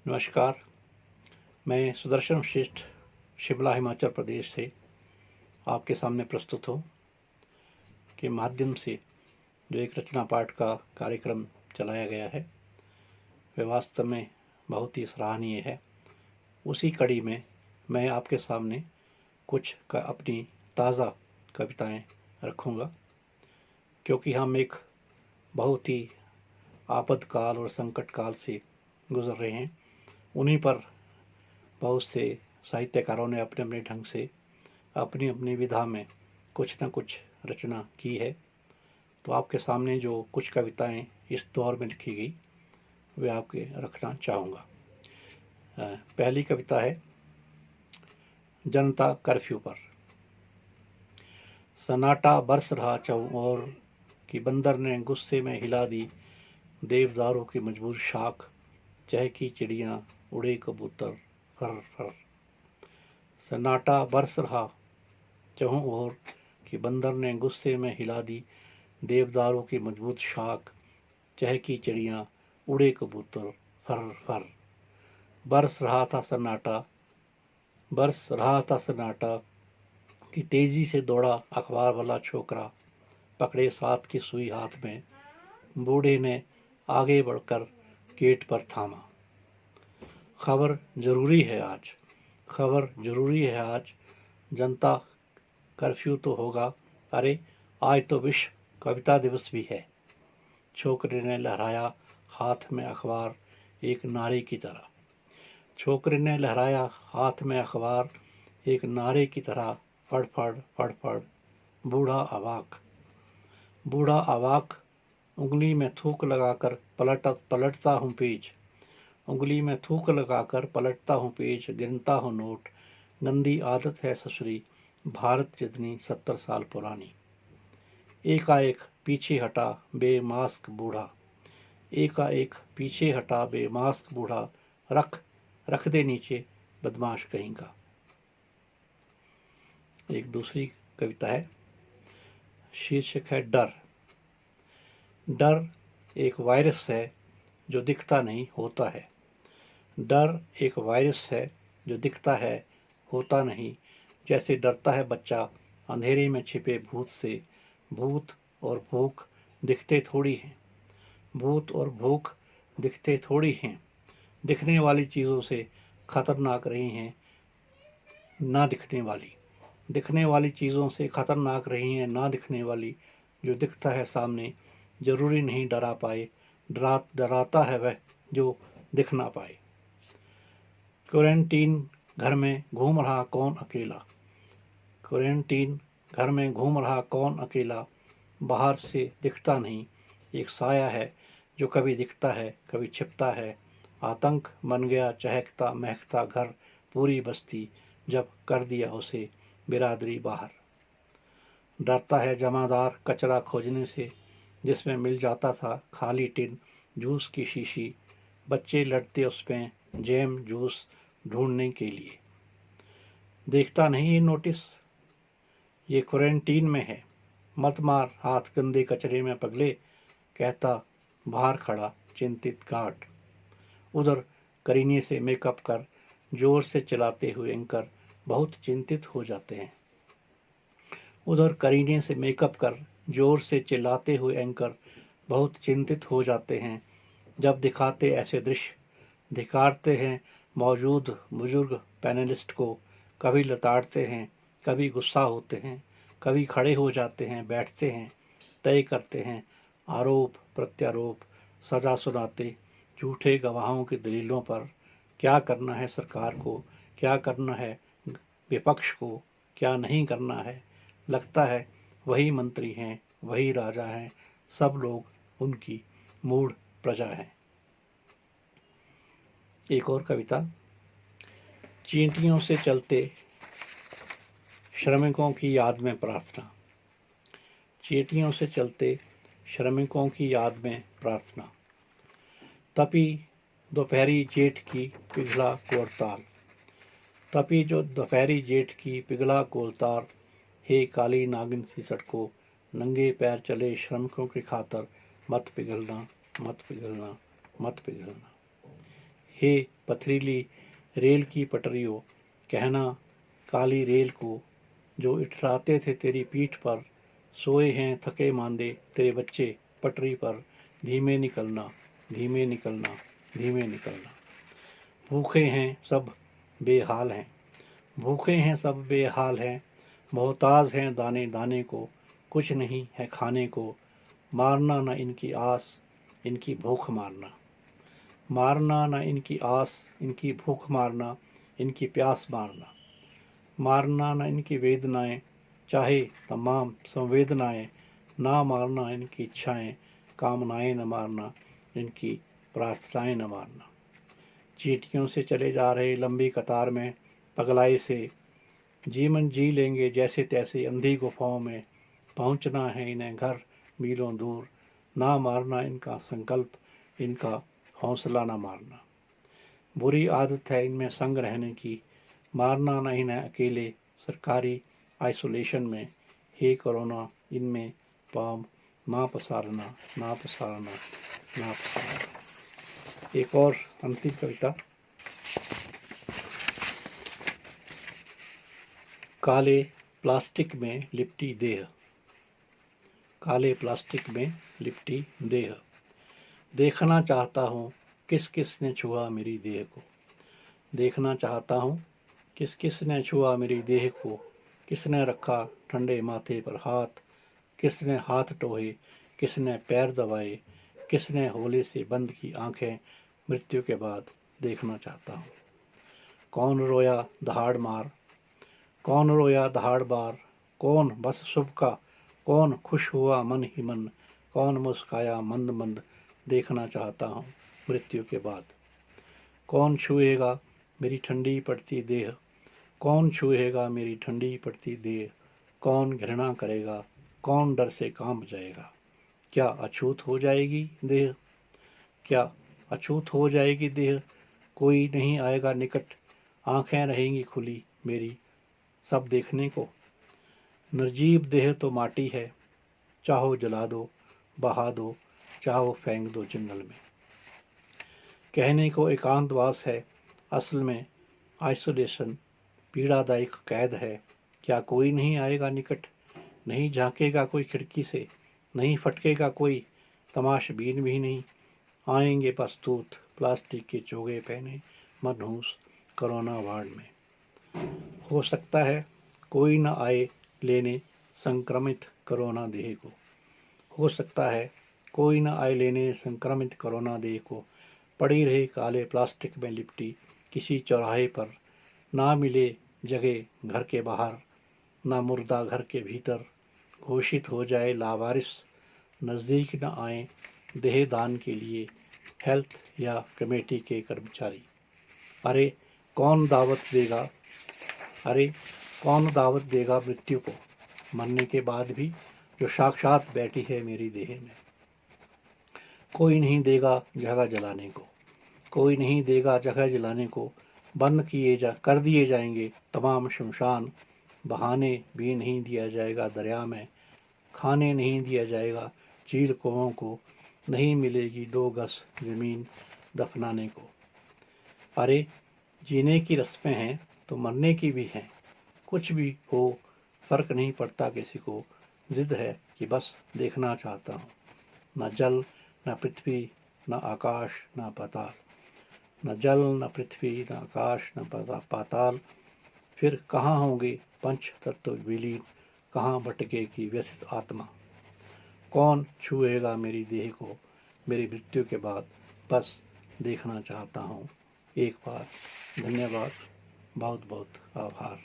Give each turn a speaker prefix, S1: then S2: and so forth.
S1: नमस्कार। मैं सुदर्शन श्रेष्ठ शिमला हिमाचल प्रदेश से आपके सामने प्रस्तुत हूँ के माध्यम से जो एक रचना पाठ का कार्यक्रम चलाया गया है वह वास्तव में बहुत ही सराहनीय है। उसी कड़ी में मैं आपके सामने कुछ अपनी ताज़ा कविताएं रखूँगा, क्योंकि हम एक बहुत ही आपातकाल और संकट काल से गुजर रहे हैं। उन्हीं पर बहुत से साहित्यकारों ने अपने अपने ढंग से अपनी अपनी विधा में कुछ न कुछ रचना की है। तो आपके सामने जो कुछ कविताएं इस दौर में लिखी गई वे आपके रखना चाहूँगा। पहली कविता है जनता कर्फ्यू पर। सन्नाटा बरस रहा चारों ओर कि बंदर ने गुस्से में हिला दी देवदारों की मजबूर शाख, चहकी चिड़ियाँ उड़े कबूतर फर फर। सन्नाटा बरस रहा चारों ओर कि बंदर ने गुस्से में हिला दी देवदारों की मजबूत शाख, चहकी चिड़ियाँ उड़े कबूतर फर फर। बरस रहा था सन्नाटा कि तेजी से दौड़ा अखबार वाला छोकरा, पकड़े साथ की सुई हाथ में बूढ़े ने आगे बढ़कर गेट पर थामा। खबर जरूरी है आज, जनता कर्फ्यू तो होगा, अरे आज तो विश्व कविता दिवस भी है। छोकरे ने लहराया हाथ में अखबार एक नारे की तरह। छोकरे ने लहराया हाथ में अखबार एक नारे की तरह। फड़ फड़ फड़ फड़ बूढ़ा अवाक उंगली में थूक लगाकर पलटता हूँ पेज। उंगली में थूक लगाकर पलटता हूँ पेज, गिनता हूँ नोट। गंदी आदत है ससुरी भारत जितनी 70 साल पुरानी। एकाएक पीछे हटा बेमास्क बूढ़ा, रख दे नीचे बदमाश कहीं का। एक दूसरी कविता है, शीर्षक है डर एक वायरस है जो दिखता नहीं होता है। डर एक वायरस है जो दिखता है होता नहीं। जैसे डरता है बच्चा अंधेरे में छिपे भूत से। भूत और भूख दिखते थोड़ी हैं। दिखने वाली चीज़ों से खतरनाक रही हैं ना दिखने वाली। दिखने वाली चीज़ों से खतरनाक रही हैं ना दिखने वाली। जो दिखता है सामने जरूरी नहीं डराता है वह जो दिख ना पाए। क्वारंटीन घर में घूम रहा कौन अकेला, बाहर से दिखता नहीं। एक साया है जो कभी दिखता है कभी छिपता है। आतंक बन गया चहकता महकता घर, पूरी बस्ती जब कर दिया उसे बिरादरी बाहर। डरता है जमादार कचरा खोजने से, जिसमें मिल जाता था खाली टिन जूस की शीशी। बच्चे लड़ते उसमें जैम जूस ढूंढने के लिए। देखता नहीं ये नोटिस, ये क्वारंटीन में है। मत मार हाथ गंदे कचरे में पगले, कहता बाहर खड़ा चिंतित गार्ड। उधर करीने से मेकअप कर जोर से चलाते हुए एंकर बहुत चिंतित हो जाते हैं। उधर करीने से मेकअप कर जोर से चिल्लाते हुए एंकर बहुत चिंतित हो जाते हैं। जब दिखाते ऐसे दृश्य धिक्कारते हैं मौजूद बुजुर्ग पैनलिस्ट को। कभी लताड़ते हैं कभी गुस्सा होते हैं, कभी खड़े हो जाते हैं बैठते हैं, तय करते हैं आरोप प्रत्यारोप, सजा सुनाते झूठे गवाहों की दलीलों पर। क्या करना है सरकार को, क्या करना है विपक्ष को, क्या नहीं करना है। लगता है वही मंत्री हैं वही राजा हैं, सब लोग उनकी मूढ़ प्रजा हैं। एक और कविता, चींटियों से चलते श्रमिकों की याद में प्रार्थना। चींटियों से चलते श्रमिकों की याद में प्रार्थना। तपी दोपहरी जेठ की पिघला कोलतार। तपी जो दोपहरी जेठ की पिघला कोलतार। हे काली नागिन सी सड़कों नंगे पैर चले श्रमिकों की खातर, मत पिघलना मत पिघलना मत पिघलना। हे पथरीली रेल की पटरियों, कहना काली रेल को जो इटराते थे तेरी पीठ पर, सोए हैं थके मांदे तेरे बच्चे पटरी पर, धीमे निकलना, धीमे निकलना, धीमे निकलना। भूखे हैं सब बेहाल हैं, भूखे हैं सब बेहाल हैं, मोहताज हैं दाने दाने को, कुछ नहीं है खाने को, मारना न इनकी आस, इनकी भूख मारना। मारना न इनकी आस, इनकी भूख मारना, इनकी प्यास मारना। मारना न इनकी वेदनाएं, चाहे तमाम संवेदनाएं, ना मारना इनकी इच्छाएं, कामनाएं न मारना, इनकी प्रार्थनाएं न मारना। चींटियों से चले जा रहे लंबी कतार में पगलाई से, जीवन जी लेंगे जैसे तैसे अंधी गुफाओं में, पहुंचना है इन्हें घर मीलों दूर, ना मारना इनका संकल्प, इनका हौसला ना मारना। बुरी आदत है इनमें संग रहने की, मारना न इन्हें अकेले सरकारी आइसोलेशन में, हे कोरोना इनमें पाम ना पसारना, ना पसारना, ना पसारना। एक और अंतिम कविता। काले प्लास्टिक में लिपटी देह, काले प्लास्टिक में लिपटी देह, देखना चाहता हूँ किस किस ने छुआ मेरी देह को, देखना चाहता हूँ किस किस ने छुआ मेरी देह को, किसने रखा ठंडे माथे पर हाथ, किसने हाथ टोहे, किसने पैर दबाए, किसने होले से बंद की आंखें मृत्यु के बाद, देखना चाहता हूँ। कौन रोया दहाड़ मार, कौन रोया दहाड़ बार, कौन बस शुभ का, कौन खुश हुआ मन ही मन, कौन मुस्काया मंद मंद, देखना चाहता हूँ मृत्यु के बाद। कौन छुएगा मेरी ठंडी पड़ती देह, कौन छुएगा मेरी ठंडी पड़ती देह, कौन घृणा करेगा, कौन डर से कांप जाएगा, क्या अछूत हो जाएगी देह, क्या अछूत हो जाएगी देह, कोई नहीं आएगा निकट, आंखें रहेंगी खुली मेरी सब देखने को। निर्जीव देह तो माटी है, चाहो जला दो बहा दो, चाहो फेंक दो जंगल में। कहने को एकांतवास है, असल में आइसोलेशन पीड़ादायक कैद है, क्या कोई नहीं आएगा निकट, नहीं झांकेगा कोई खिड़की से, नहीं फटकेगा कोई तमाशबीन भी नहीं, आएंगे बस दूत प्लास्टिक के चोगे पहने मनहूस कोरोना वार्ड में। हो सकता है कोई न आए लेने संक्रमित कोरोना देह को, हो सकता है कोई न आए लेने संक्रमित कोरोना देह को, पड़ी रही काले प्लास्टिक में लिपटी किसी चौराहे पर, ना मिले जगह घर के बाहर, ना मुर्दा घर के भीतर, घोषित हो जाए लावारिस, नज़दीक न आए देह दान के लिए हेल्थ या कमेटी के कर्मचारी। अरे कौन दावत देगा, अरे कौन दावत देगा मृत्यु को, मरने के बाद भी जो साक्षात बैठी है मेरी देह में। कोई नहीं देगा जगह जलाने को, कोई नहीं देगा जगह जलाने को, बंद कर दिए जाएंगे तमाम शमशान, बहाने भी नहीं दिया जाएगा दरिया में, खाने नहीं दिया जाएगा चील कौवों को, नहीं मिलेगी 2 गज ज़मीन दफनाने को। अरे जीने की रस्में हैं तो मरने की भी हैं, कुछ भी हो फर्क नहीं पड़ता किसी को, जिद है कि बस देखना चाहता हूँ। न जल न पृथ्वी न आकाश न पाताल, न जल न पृथ्वी न आकाश न पाताल, फिर कहाँ होंगे पंच तत्व विलीन, कहाँ भटकेगी व्यथित आत्मा। कौन छुएगा मेरी देह को मेरी मृत्यु के बाद, बस देखना चाहता हूँ एक बार। धन्यवाद, बहुत बहुत आभार।